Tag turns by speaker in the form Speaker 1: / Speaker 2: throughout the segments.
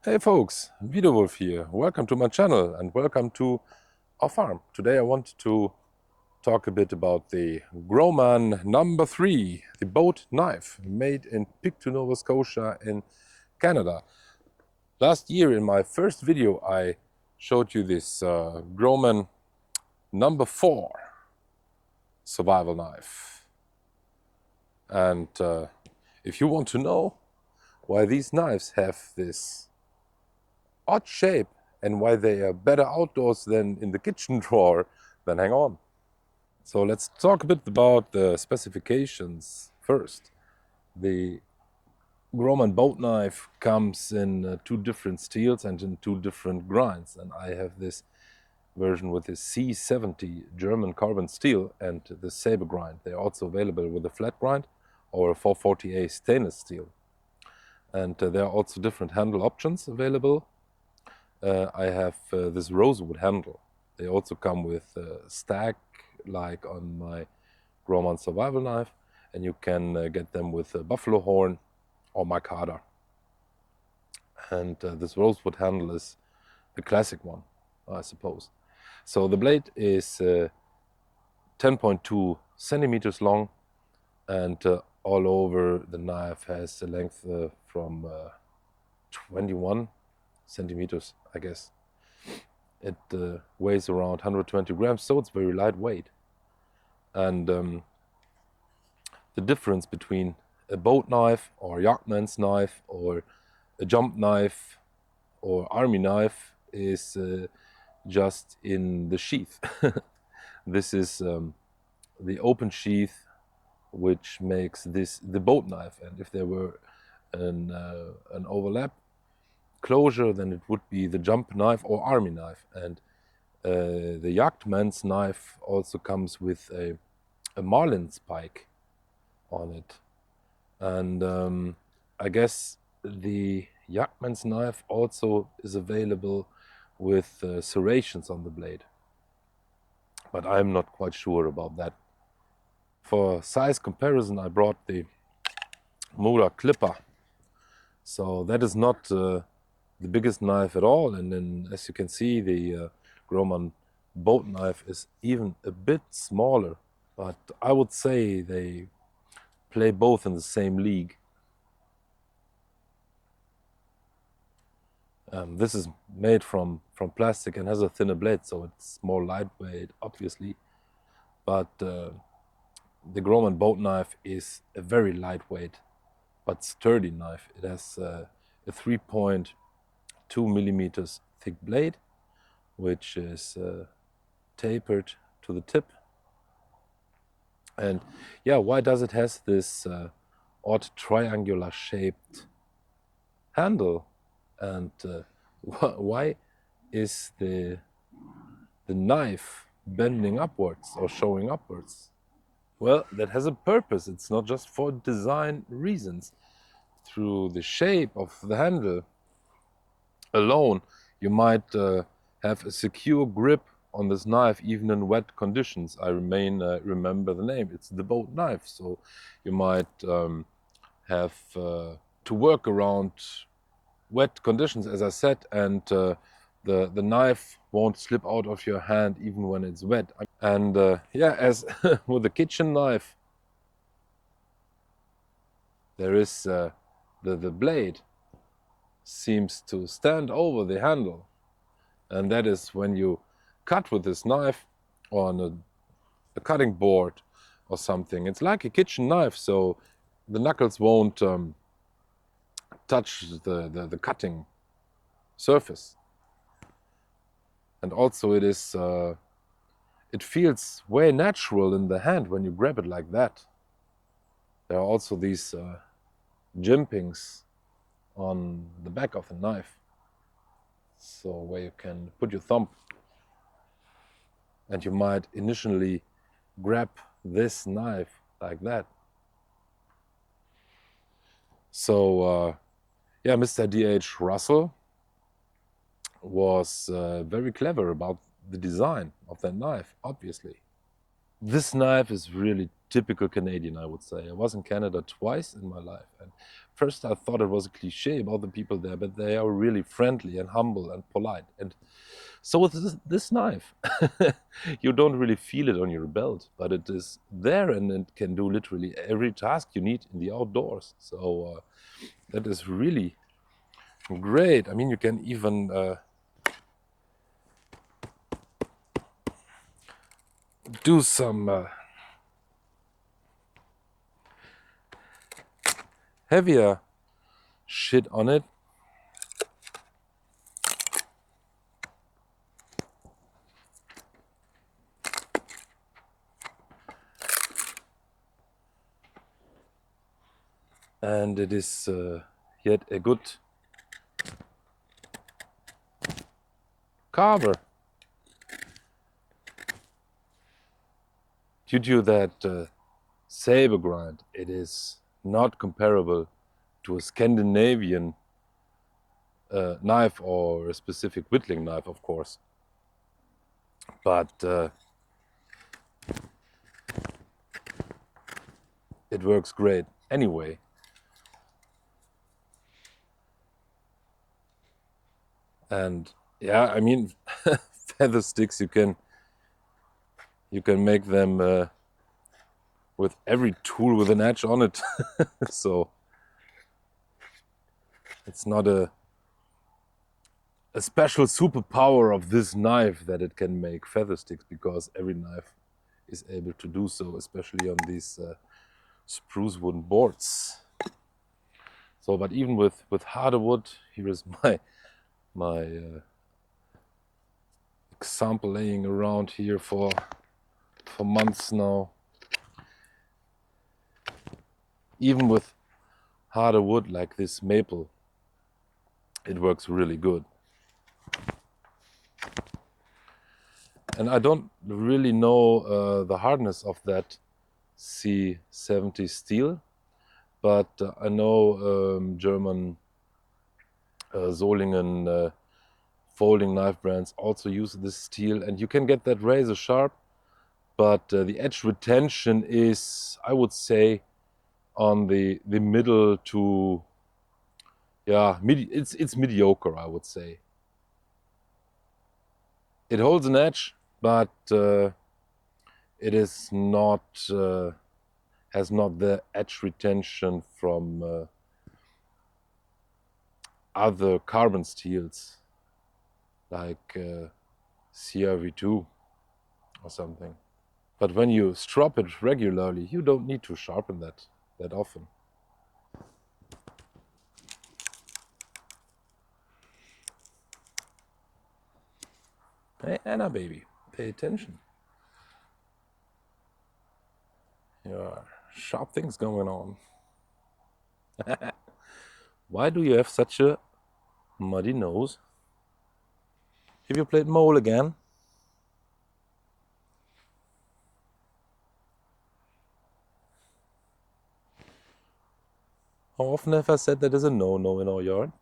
Speaker 1: Hey folks, Rudolph here. Welcome to my channel and welcome to our farm. Today I want to talk a bit about the Groman No.3, the boat knife made in Pictou, Nova Scotia in Canada. Last year in my first video I showed you this Groman No.4 survival knife. And if you want to know why these knives have this odd shape and why they are better outdoors than in the kitchen drawer, then hang on. So let's talk a bit about the specifications first. The Groman boat knife comes in two different steels and in two different grinds, and I have this version with the C70 German carbon steel and the saber grind. They're also available with a flat grind or a 440A stainless steel. And there are also different handle options available. I have this rosewood handle. They also come with a stack like on my Groman survival knife, and you can get them with a buffalo horn or micarta. And this rosewood handle is the classic one, I suppose. So the blade is 10.2 centimeters long, and all over the knife has a length from 21 centimeters, I guess. It weighs around 120 grams, so it's very lightweight. And the difference between a boat knife or yachtman's knife or a jump knife or army knife is just in the sheath. This is the open sheath which makes this the boat knife, and if there were an overlap closure, then it would be the jump knife or army knife. And the yachtman's knife also comes with a marlin spike on it. And I guess the yachtman's knife also is available with serrations on the blade, but I'm not quite sure about that. For size comparison, I brought the Mura Clipper. So that is not the biggest knife at all, and then as you can see, the Groman boat knife is even a bit smaller, but I would say they play both in the same league. This is made from plastic and has a thinner blade, so it's more lightweight, obviously, but the Groman boat knife is a very lightweight but sturdy knife. It has a 3.2 millimeters thick blade, which is tapered to the tip. And yeah, why does it has this odd triangular shaped handle, and why is the knife bending upwards or showing upwards? Well, that has a purpose. It's not just for design reasons. Through the shape of the handle alone, you might have a secure grip on this knife even in wet conditions. I remember the name. It's the boat knife. So you might have to work around wet conditions, as I said, and the knife won't slip out of your hand even when it's wet. And yeah, as with the kitchen knife, there is the blade seems to stand over the handle, and that is when you cut with this knife on a cutting board or something. It's like a kitchen knife, so the knuckles won't touch the cutting surface. And also it is it feels way natural in the hand when you grab it like that. There are also these jimpings on the back of the knife, so where you can put your thumb, and you might initially grab this knife like that. So yeah, Mr. D.H. Russell was very clever about the design of that knife, obviously. This knife is really typical Canadian, I would say. I was in Canada twice in my life, and first I thought it was a cliche about the people there, but they are really friendly and humble and polite. And so with this knife, you don't really feel it on your belt, but it is there and it can do literally every task you need in the outdoors. So that is really great. I mean, you can even do some heavier shit on it. And it is yet a good carver. Due to that saber grind, it is not comparable to a Scandinavian knife or a specific whittling knife, of course. But it works great anyway. And yeah, I mean, feather sticks, you can make them with every tool with an edge on it. So it's not a special superpower of this knife that it can make feather sticks, because every knife is able to do so, especially on these spruce wooden boards. So, but even with harder wood, here is my example laying around here for months now. Even with harder wood like this maple, it works really good. And I don't really know the hardness of that C70 steel, but I know German Solingen folding knife brands also use this steel, and you can get that razor sharp, but the edge retention is, I would say, on the middle to, yeah, it's mediocre, I would say. It holds an edge, but it is not has not the edge retention from other carbon steels like CRV2 or something. But when you strop it regularly, you don't need to sharpen that often. Hey, Anna baby, pay attention. There are sharp things going on. Why do you have such a muddy nose? Have you played mole again? How often have I said that is a no-no in our yard?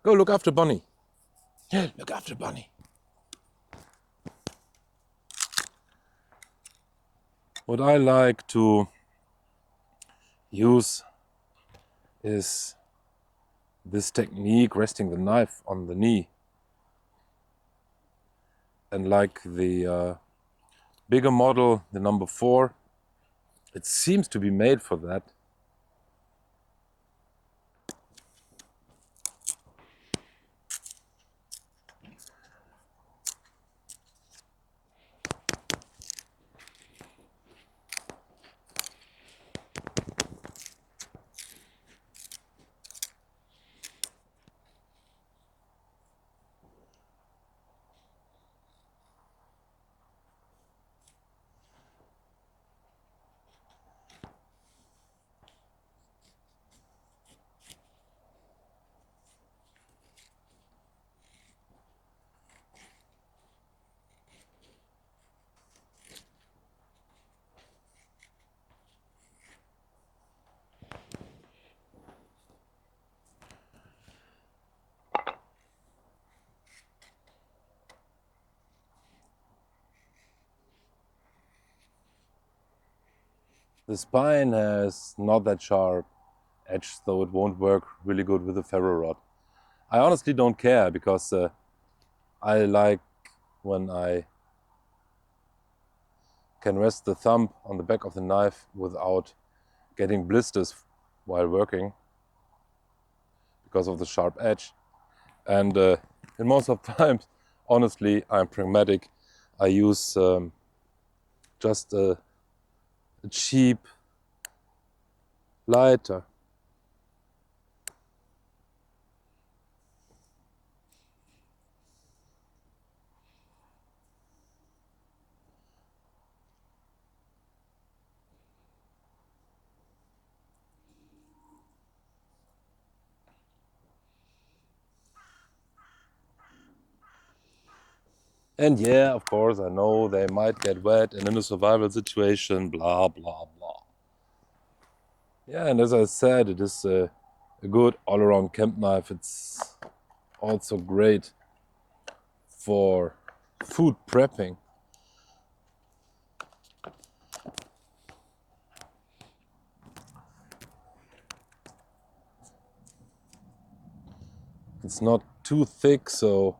Speaker 1: Go look after Bunny. Look after Bunny. What I like to use is this technique, resting the knife on the knee. And like the bigger model, the number 4, it seems to be made for that. The spine has not that sharp edge, so it won't work really good with a ferro rod. I honestly don't care, because I like when I can rest the thumb on the back of the knife without getting blisters while working because of the sharp edge. And in most of the times, honestly, I'm pragmatic. I use just a cheap lighter. And yeah, of course, I know they might get wet, and in a survival situation, blah, blah, blah. Yeah, and as I said, it is a good all-around camp knife. It's also great for food prepping. It's not too thick, so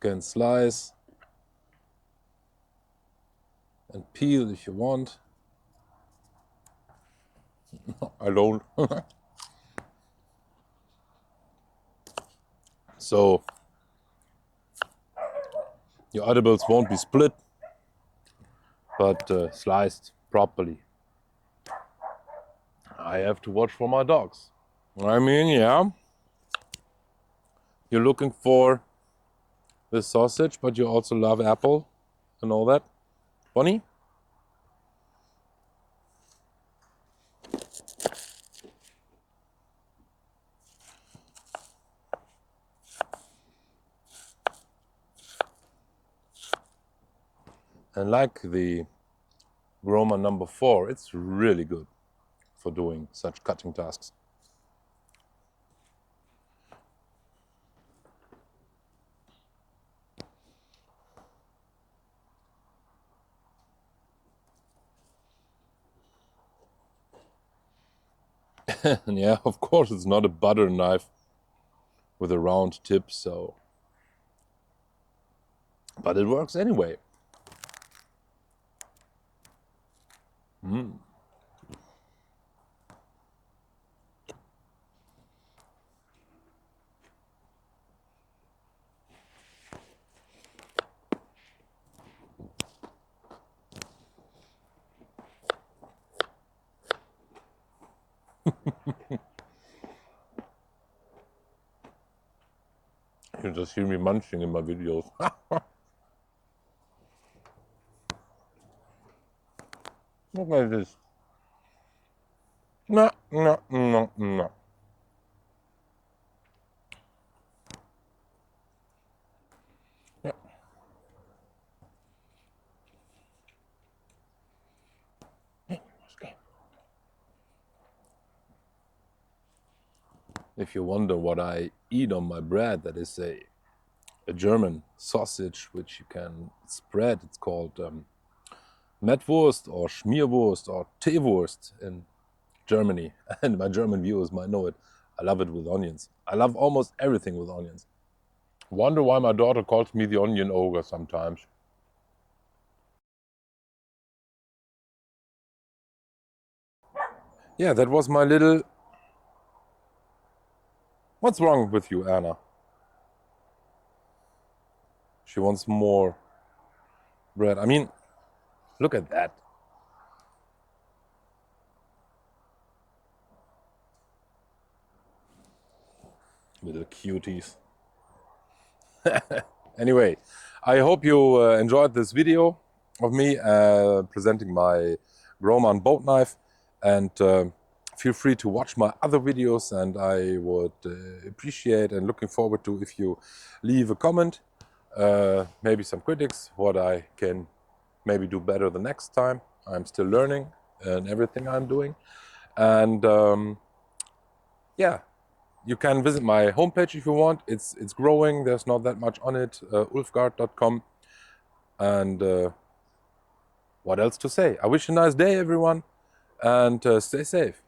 Speaker 1: you can slice and peel if you want. I don't. So your edibles won't be split, but sliced properly. I have to watch for my dogs. I mean, yeah, you're looking for the sausage, but you also love apple and all that. Bunny? And like the Groman No.4, it's really good for doing such cutting tasks. And yeah, of course, it's not a butter knife with a round tip, so... But it works anyway. You just hear me munching in my videos. Look at this. No, no, no, no. Yeah. Okay. If you wonder what I eat on my bread, that is a German sausage which you can spread. It's called Mettwurst or Schmierwurst or Teewurst in Germany. And my German viewers might know it. I love it with onions. I love almost everything with onions. Wonder why my daughter calls me the onion ogre sometimes. Yeah, that was my little... What's wrong with you, Anna? She wants more bread. I mean, look at that. Little cuties. Anyway, I hope you enjoyed this video of me presenting my Groman boat knife, and feel free to watch my other videos, and I would appreciate and looking forward to if you leave a comment, maybe some critics, what I can maybe do better the next time. I'm still learning in everything I'm doing, and yeah. You can visit my homepage if you want. It's growing. There's not that much on it. Ulfgard.com. And what else to say? I wish you a nice day, everyone, and stay safe.